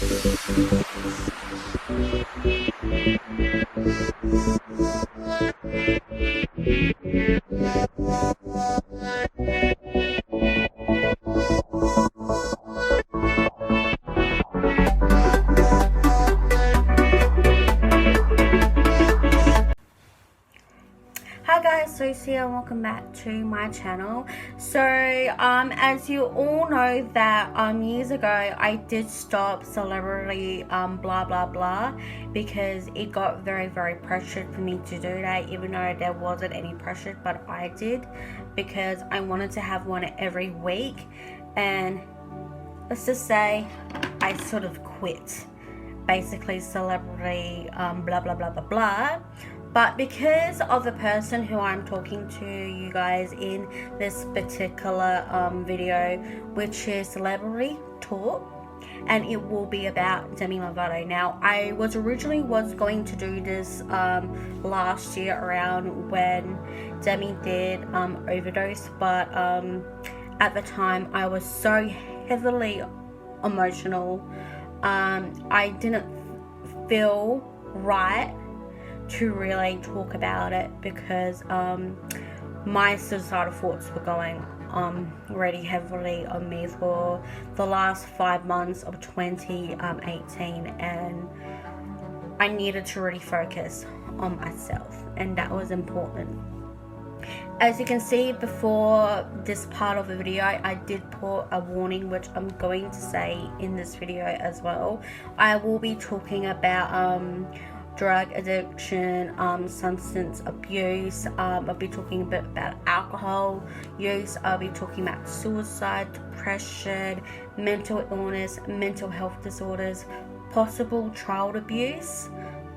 Hi guys, Sophs here, welcome back to my channel. So as you all know that years ago I did stop celebrity blah blah blah because it got very pressured for me to do that, even though there wasn't any pressure, but I did because I wanted to have one every week. And let's just say I sort of quit basically celebrity blah blah blah blah blah. But because of the person who I'm talking to you guys in this particular video, which is Celebrity Talk, and it will be about Demi Lovato. Now, I was originally going to do this last year around when Demi did Overdose, but at the time I was so heavily emotional. I didn't feel right to really talk about it because my suicidal thoughts were going really heavily on me for the last 5 months of 2018, and I needed to really focus on myself, and that was important. As you can see before this part of the video, I did put a warning, which I'm going to say in this video as well. I will be talking about drug addiction, substance abuse. I'll be talking a bit about alcohol use. I'll be talking about suicide, depression, mental illness, mental health disorders, possible child abuse,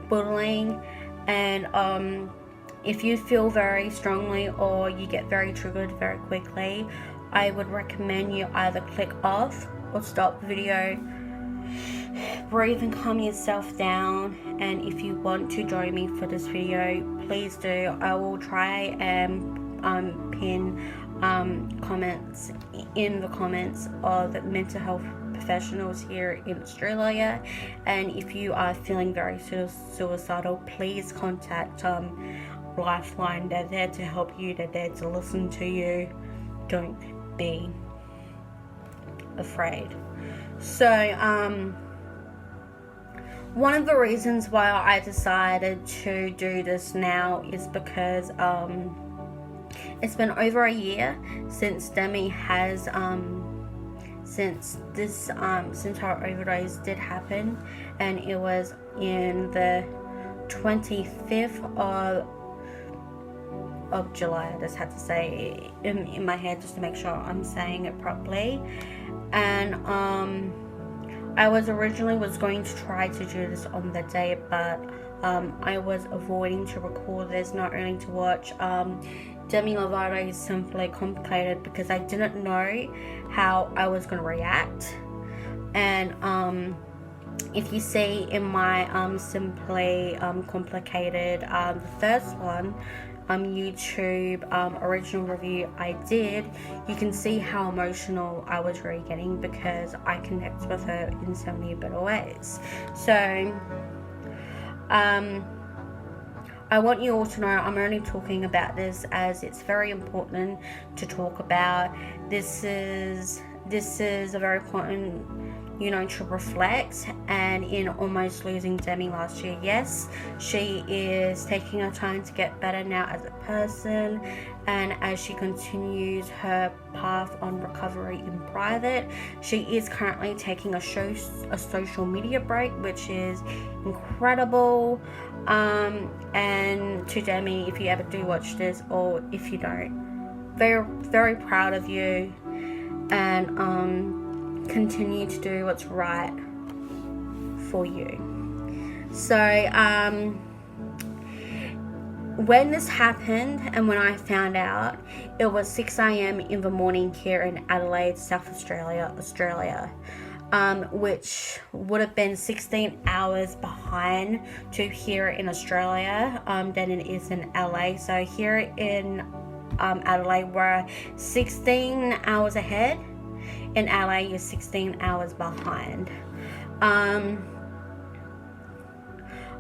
bullying, and if you feel very strongly or you get very triggered very quickly, I would recommend you either click off or stop the video, breathe and calm yourself down. And if you want to join me for this video, please do. I will try and pin comments in the comments of the mental health professionals here in Australia, and if you are feeling very suicidal, please contact Lifeline. They're there to help you, they're there to listen to you. Don't be afraid. So one of the reasons why I decided to do this now is because it's been over a year since Demi has since her overdose did happen, and it was in the 25th of July. I just had to say in my head just to make sure I'm saying it properly. And I was originally going to try to do this on the day, but I was avoiding to record this, not only to watch Demi Lovato is Simply Complicated, because I didn't know how I was going to react. And if you see in my Simply Complicated, the first one, YouTube original review I did, you can see how emotional I was really getting because I connect with her in so many better ways. So I want you all to know I'm only talking about this as it's very important to talk about. This is a very important, to reflect. And in almost losing Demi last year, yes, she is taking her time to get better now as a person, and as she continues her path on recovery in private, she is currently taking a social media break, which is incredible. And to Demi, if you ever do watch this, or if you don't, very proud of you, and continue to do what's right for you. So when this happened and when I found out, it was 6 a.m. in the morning here in Adelaide, South Australia, which would have been 16 hours behind to here in Australia than it is in LA. So here in Adelaide, we're 16 hours ahead. In LA, you're 16 hours behind.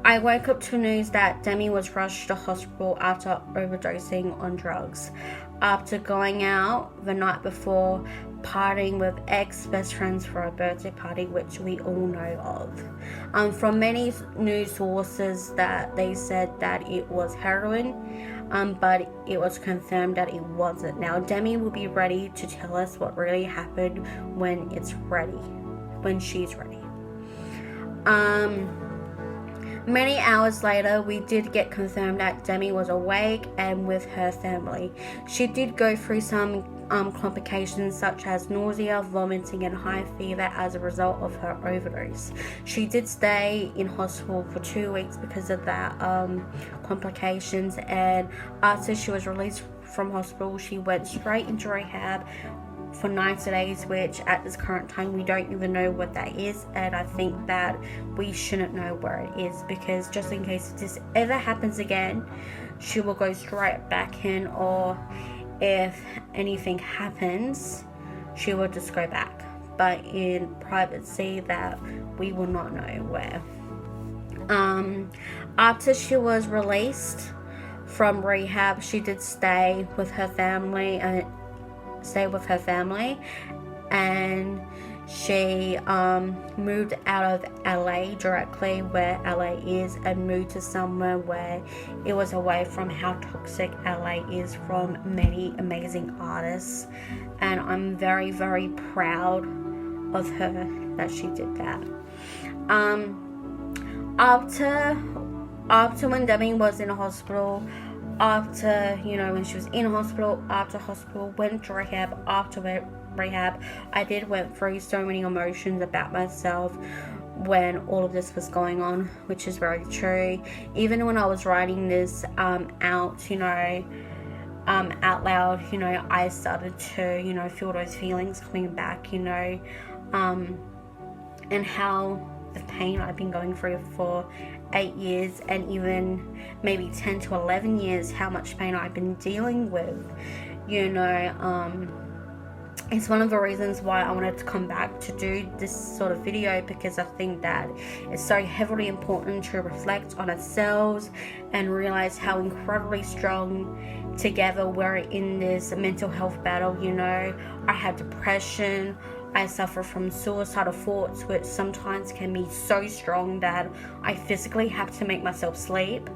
I woke up to news that Demi was rushed to hospital after overdosing on drugs, after going out the night before partying with ex-best friends for a birthday party, which we all know of. From many news sources that they said that it was heroin, but it was confirmed that it wasn't. Now, Demi will be ready to tell us what really happened when she's ready. Many hours later, we did get confirmed that Demi was awake and with her family. She did go through some complications such as nausea, vomiting, and high fever as a result of her overdose. She did stay in hospital for 2 weeks because of that complications, and after she was released from hospital, she went straight into rehab for 90 days, which at this current time we don't even know what that is, and I think that we shouldn't know where it is, because just in case this ever happens again, she will go straight back in, or if anything happens, she will just go back, but in privacy that we will not know where. After she was released from rehab, she did stay with her family, and she moved out of LA directly where LA is, and moved to somewhere where it was away from how toxic LA is from many amazing artists, and I'm very, very proud of her that she did that. After when Demi was in hospital, after, when she was in hospital, after hospital, went to rehab, after rehab, I went through so many emotions about myself when all of this was going on, which is very true. Even when I was writing this out loud, I started to, feel those feelings coming back, and how the pain I've been going through for 8 years, and even maybe 10 to 11 years, how much pain I've been dealing with, it's one of the reasons why I wanted to come back to do this sort of video, because I think that it's so heavily important to reflect on ourselves and realize how incredibly strong together we're in this mental health battle. I had depression, I suffer from suicidal thoughts, which sometimes can be so strong that I physically have to make myself sleep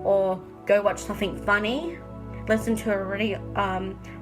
or go watch something funny, listen to a really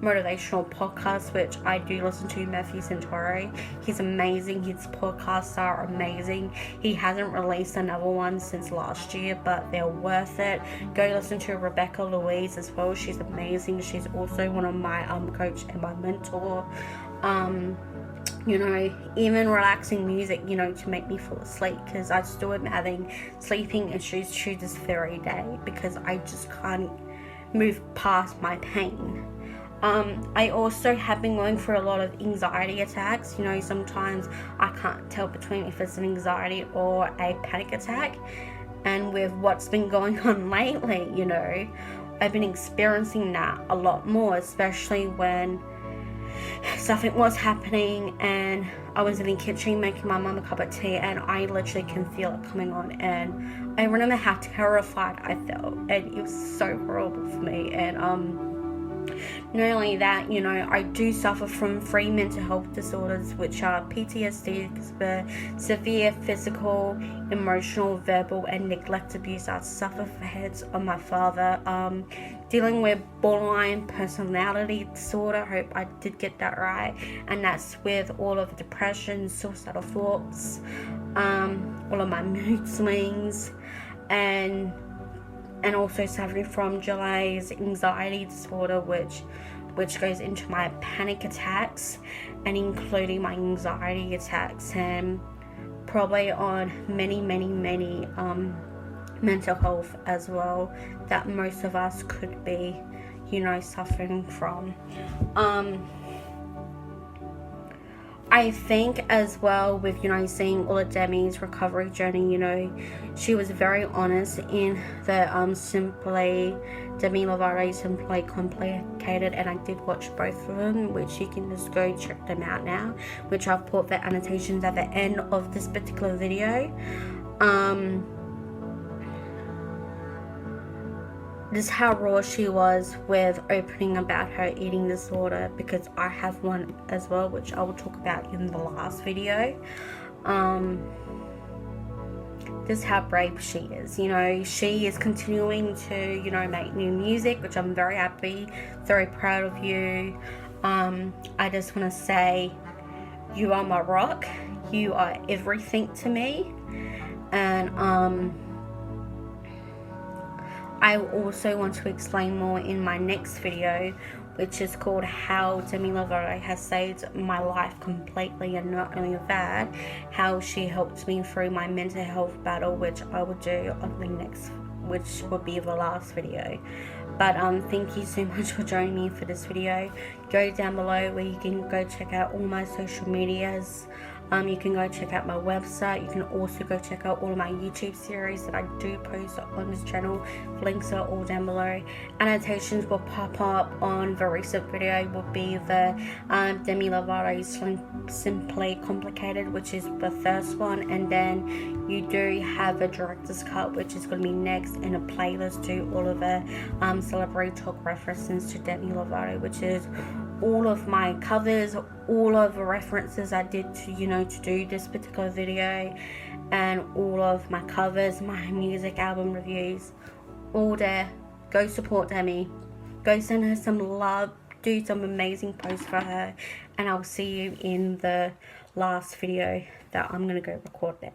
motivational podcast, which I do listen to, Matthew Santoro. He's amazing. His podcasts are amazing. He hasn't released another one since last year, but they're worth it. Go listen to Rebecca Louise as well. She's amazing. She's also one of my coach and my mentor. Even relaxing music, to make me fall asleep, because I still am having sleeping issues to this very day, because I just can't move past my pain. I also have been going through a lot of anxiety attacks. Sometimes I can't tell between if it's an anxiety or a panic attack, and with what's been going on lately, I've been experiencing that a lot more, especially when something was happening and I was in the kitchen making my mum a cup of tea, and I literally can feel it coming on, and I remember how terrified I felt, and it was so horrible for me. And not only that, I do suffer from 3 mental health disorders, which are PTSD, severe physical, emotional, verbal, and neglect abuse. I suffer from heads on my father, dealing with borderline personality disorder. I hope I did get that right. And that's with all of the depression, suicidal thoughts, all of my mood swings, and also suffering from July's anxiety disorder, which goes into my panic attacks, and including my anxiety attacks, and probably on many mental health as well that most of us could be I think as well with, you know, seeing all of Demi's recovery journey, you know, she was very honest in the Demi Lovato Simply Complicated, and I did watch both of them, which you can just go check them out now, which I've put the annotations at the end of this particular video. Just how raw she was with opening about her eating disorder, because I have one as well, which I will talk about in the last video. Just how brave she is. You know, she is continuing to, you know, make new music, which I'm very happy, very proud of you. I just want to say, you are my rock, you are everything to me. And I also want to explain more in my next video, which is called How Demi Lovato Has Saved My Life Completely, and not only that, how she helped me through my mental health battle, which I will do on the next, which will be the last video. But thank you so much for joining me for this video. Go down below where you can go check out all my social medias. You can go check out my website. You can also go check out all of my YouTube series that I do post on this channel. Links are all down below. Annotations will pop up on the recent video, will be the Demi Lovato Simply Complicated, which is the first one, and then you do have a director's cut, which is going to be next, and a playlist to all of the celebrity talk references to Demi Lovato, which is all of my covers, all of the references I did to, you know, to do this particular video, and all of my covers, my music album reviews, all there. Go support Demi, go send her some love, do some amazing posts for her, and I'll see you in the last video that I'm gonna go record now.